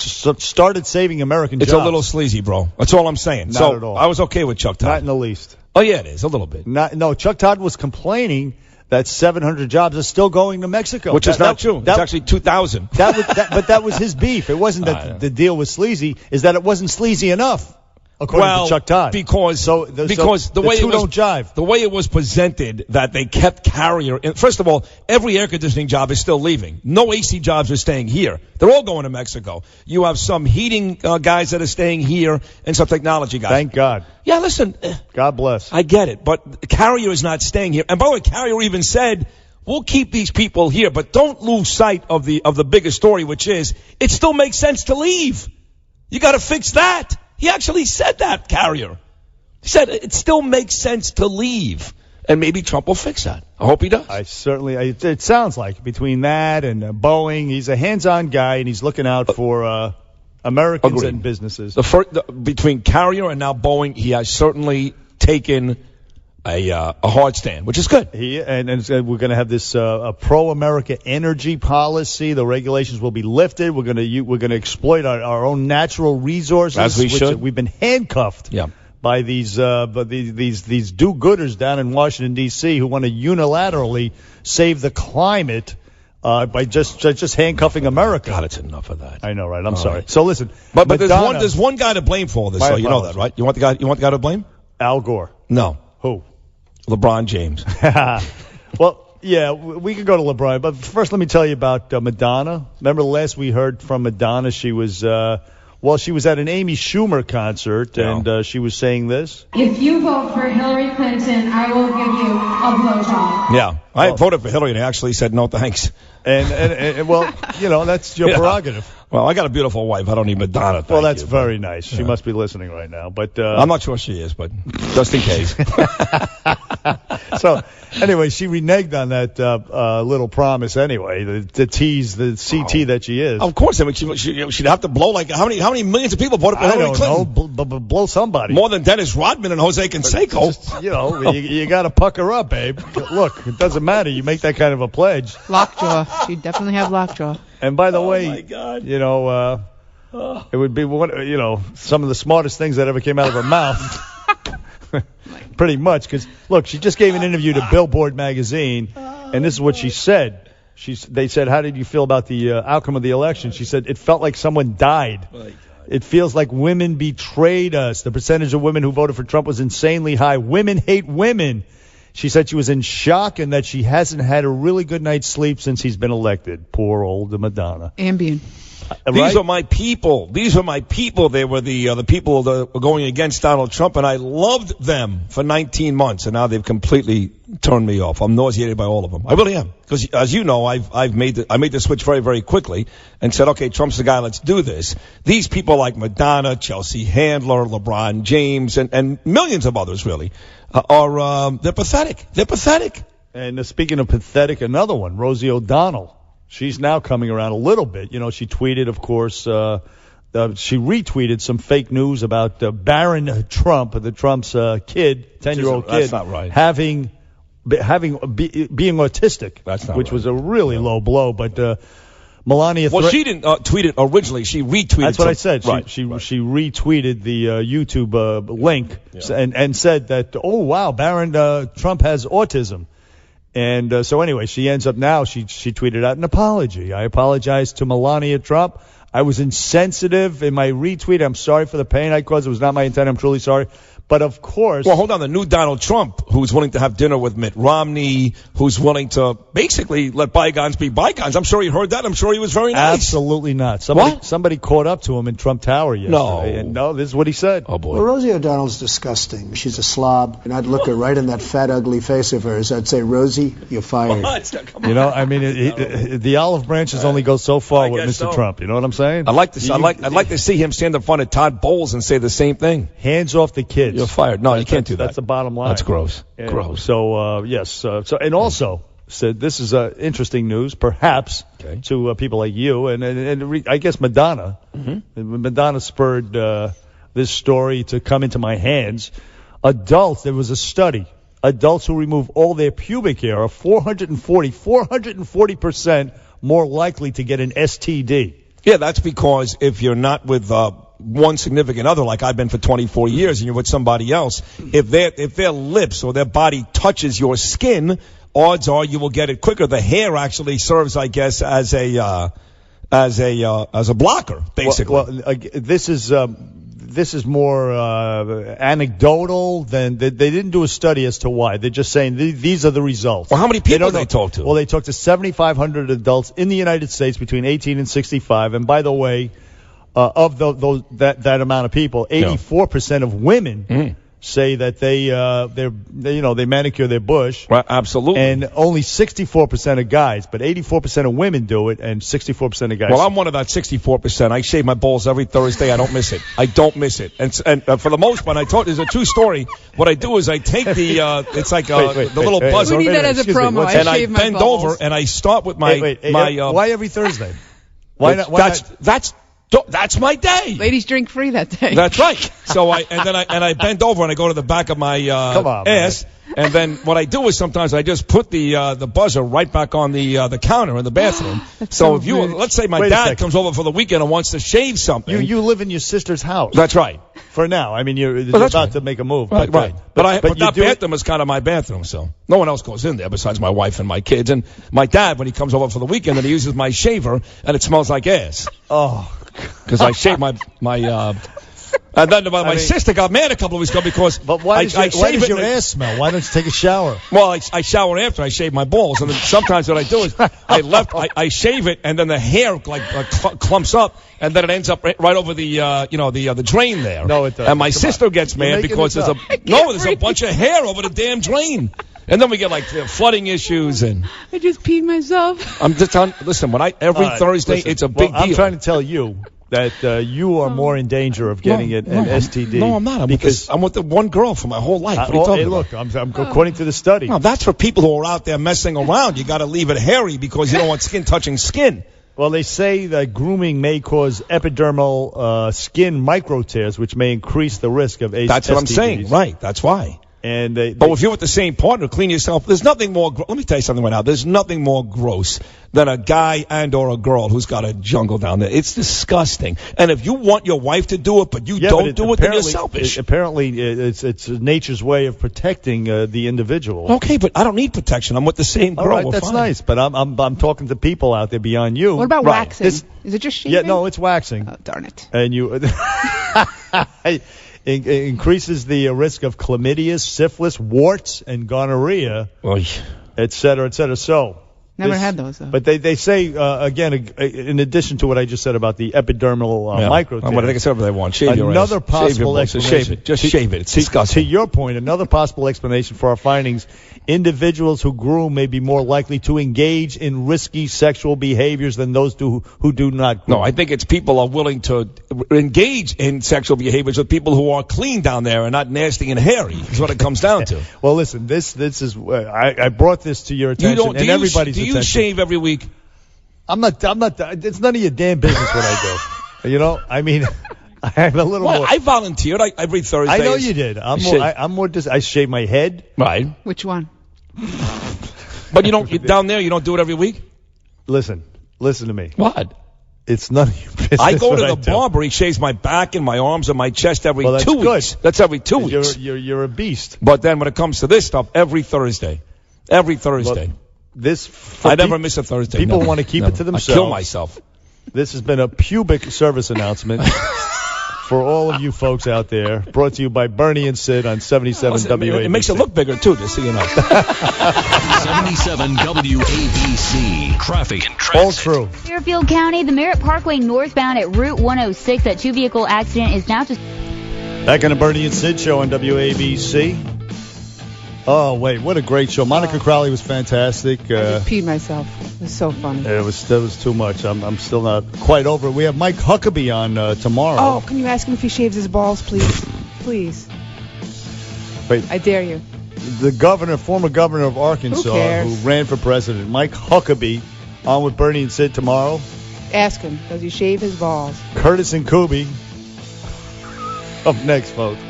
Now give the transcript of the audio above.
started saving American It's jobs. a little sleazy, bro. That's all I'm saying. Not at all. I was okay with Chuck Todd. Not in the least. Oh, yeah, it is. A little bit. No, Chuck Todd was complaining that 700 jobs are still going to Mexico. Which is not true. It's actually 2,000. But that was his beef. It wasn't that the deal was sleazy. Is that it wasn't sleazy enough, according to Chuck Todd. Because the way two don't jive. The way it was presented, that they kept Carrier in. First of all, every air conditioning job is still leaving. No AC jobs are staying here. They're all going to Mexico. You have some heating guys that are staying here and some technology guys. Thank God. Yeah, listen. God bless. I get it, but Carrier is not staying here. And by the way, Carrier even said, we'll keep these people here, but don't lose sight of the bigger story, which is it still makes sense to leave. You got to fix that. He actually said that, Carrier. He said it still makes sense to leave. And maybe Trump will fix that. I hope he does. It sounds like between that and Boeing, he's a hands-on guy, and he's looking out for Americans and businesses. Between Carrier and now Boeing, he has certainly taken a hard stand, which is good. And we're going to have this pro-America energy policy. The regulations will be lifted. We're going to exploit our own natural resources. As we should. We've been handcuffed. Yeah. By these do-gooders down in Washington, D.C. who want to unilaterally save the climate by just handcuffing America. God, it's enough of that. I know, right? I'm sorry. Right. So listen, but there's one guy to blame for all this. So you know that, right? You want the guy to blame? Al Gore. No. Who? LeBron James. Well, yeah, we could go to LeBron, but first let me tell you about Madonna. Remember last we heard from Madonna? She was she was at an Amy Schumer concert, and she was saying this. If you vote for Hillary Clinton, I will give you a blowjob. Yeah, I voted for Hillary, and I actually said no thanks. And well, that's your prerogative. Well, I got a beautiful wife. I don't need Madonna. Well, that's very nice. She must be listening right now. But I'm not sure she is, but just in case. So, anyway, she reneged on that little promise anyway, the tease, the CT that she is. Of course. I mean, she'd have to blow like how many millions of people voted for Hillary Clinton? I don't know. Blow somebody. More than Dennis Rodman and Jose Canseco. You got to pucker up, babe. Look, it doesn't matter. You make that kind of a pledge. Lockjaw. She'd definitely have lockjaw. And by the way, my God. it would be some of the smartest things that ever came out of her mouth. Pretty much, because look, she just gave an interview to Billboard magazine, and this is what she said. They said, "How did you feel about the outcome of the election?" She said, "It felt like someone died. It feels like women betrayed us. The percentage of women who voted for Trump was insanely high. Women hate women." She said she was in shock and that she hasn't had a really good night's sleep since he's been elected. Poor old Madonna. Ambien. These are my people. They were the people that were going against Donald Trump, and I loved them for 19 months, and now they've completely turned me off. I'm nauseated by all of them. I really am, because as you know, I made the switch very, very quickly and said, okay, Trump's the guy. Let's do this. These people like Madonna, Chelsea Handler, LeBron James, and millions of others really they're pathetic. They're pathetic. And speaking of pathetic, another one, Rosie O'Donnell. She's now coming around a little bit. She tweeted, of course, she retweeted some fake news about Barron Trump, Trump's kid, 10-year-old kid, that's not right. being autistic, that's not which right. was a really low blow. But Melania, she didn't tweet it originally. She retweeted. That's what I said. Right. She retweeted the YouTube link and said that, oh wow, Barron Trump has autism. And so anyway, she ends up now, she tweeted out an apology. I apologize to Melania Trump. I was insensitive in my retweet. I'm sorry for the pain I caused. It was not my intent. I'm truly sorry. But of course... Well, hold on. The new Donald Trump, who's willing to have dinner with Mitt Romney, who's willing to basically let bygones be bygones. I'm sure he heard that. I'm sure he was very nice. Absolutely not. Somebody caught up to him in Trump Tower yesterday. No, this is what he said. Oh, boy. Well, Rosie O'Donnell's disgusting. She's a slob. And I'd look her right in that fat, ugly face of hers. I'd say, Rosie, you're fired. The olive branches only go so far with Mr. Trump. You know what I'm saying? I'd like to see him stand in front of Todd Bowles and say the same thing. Hands off the kids. You're fired. No, you can't do that. That's the bottom line. That's gross. And gross. So, yes. And also said this is interesting news, perhaps, to people like you and I guess Madonna. Mm-hmm. Madonna spurred this story to come into my hands. There was a study. Adults who remove all their pubic hair are 440% more likely to get an STD. Yeah, that's because if you're not with one significant other, like I've been for 24 years, and you're with somebody else, if their lips or their body touches your skin, odds are you will get it quicker. The hair actually serves, I guess, as a blocker, basically. Well, this is more anecdotal than they didn't do a study as to why. They're just saying these are the results. Well, how many people did they talk to? Well, they talked to 7,500 adults in the United States between 18 and 65. And by the way, of that amount of people, 84% of women say that they manicure their bush. Right, absolutely. And only 64% of guys, but 84% of women do it, and 64% of guys. Well, I'm one of that 64%. I shave my balls every Thursday. I don't miss it. I don't miss it. And for the most part, there's a true story. What I do is I take the it's like the little buzzer. We need that as a promo. And I shave my bend balls. over and I start with my why every Thursday? Why not? That's my day. Ladies drink free that day. That's right. So I bend over and I go to the back of my ass. And then what I do is sometimes I just put the buzzer right back on the counter in the bathroom. So if let's say my dad comes over for the weekend and wants to shave something. You live in your sister's house. That's right. For now. I mean, you're about to make a move. Right. But that bathroom is kind of my bathroom, so no one else goes in there besides my wife and my kids. And my dad, when he comes over for the weekend, and he uses my shaver, and it smells like ass. Oh. Because I shave my and then my sister got mad a couple of weeks ago because why does your ass smell? Why don't you take a shower? Well, I shower after I shave my balls, and then sometimes what I do is I shave it, and then the hair clumps up, and then it ends up right over the drain there. No, it doesn't. And my sister gets mad because there's a bunch of hair over the damn drain. And then we get flooding issues, and I just peed myself. I'm just telling. Listen, every Thursday, it's a big deal. I'm trying to tell you that you are more in danger of getting an STD. No, I'm not. I'm with the one girl for my whole life. What are you talking about? Look, I'm according to the study. No, that's for people who are out there messing around. You got to leave it hairy because you don't want skin touching skin. Well, they say that grooming may cause epidermal skin micro tears, which may increase the risk of STDs. That's what I'm saying. Right. That's why. And but if you're with the same partner, clean yourself. There's nothing more. Let me tell you something right now. There's nothing more gross than a guy and or a girl who's got a jungle down there. It's disgusting. And if you want your wife to do it, but you don't do it, then you're selfish. Apparently, it's nature's way of protecting the individual. Okay, but I don't need protection. I'm with the same girl. All right, We're that's fine. Nice. But I'm talking to people out there beyond you. What about waxing? Is it just shaving? Yeah, no, it's waxing. Oh, darn it. And you. It increases the risk of chlamydia, syphilis, warts, and gonorrhea, et cetera, et cetera. So never had those, though. But they say, again, in addition to what I just said about the epidermal micro tears, what I said they want. Shave your another ass. possible explanation. Shave it. Just shave it. It's disgusting. To your point, another possible explanation for our findings: individuals who groom may be more likely to engage in risky sexual behaviors than those who do not groom. No, I think it's people are willing to engage in sexual behaviors with people who are clean down there and not nasty and hairy. Is what it comes down to. Well, listen, this is I brought this to your attention and everybody's attention. Do you shave every week? I'm not. It's none of your damn business what I do. You know, I mean, I have a little more. I volunteered every Thursday. I know you did. I'm more. I shave my head. Right. Which one? But you don't down there. You don't do it every week. Listen to me. What? It's none of your business. I go to the barber. He shaves my back and my arms and my chest every 2 weeks. That's every 2 weeks. You're a beast. But then when it comes to this stuff, every Thursday. Every Thursday. I never miss a Thursday. People want to keep it to themselves. I kill myself. This has been a pubic service announcement for all of you folks out there. Brought to you by Bernie and Sid on 77 WABC. It makes it look bigger, too, just so you know. 77 WABC. Traffic and transit. All true. Fairfield County, the Merritt Parkway northbound at Route 106. That two-vehicle accident is now just... Back on the Bernie and Sid show on WABC. Oh, wait, what a great show. Monica Crowley was fantastic. I just peed myself. It was so funny. That was too much. I'm still not quite over it. We have Mike Huckabee on tomorrow. Oh, can you ask him if he shaves his balls, please? Please. Wait. I dare you. The former governor of Arkansas, who ran for president, Mike Huckabee, on with Bernie and Sid tomorrow. Ask him, does he shave his balls? Curtis and Kuby. Up next, folks.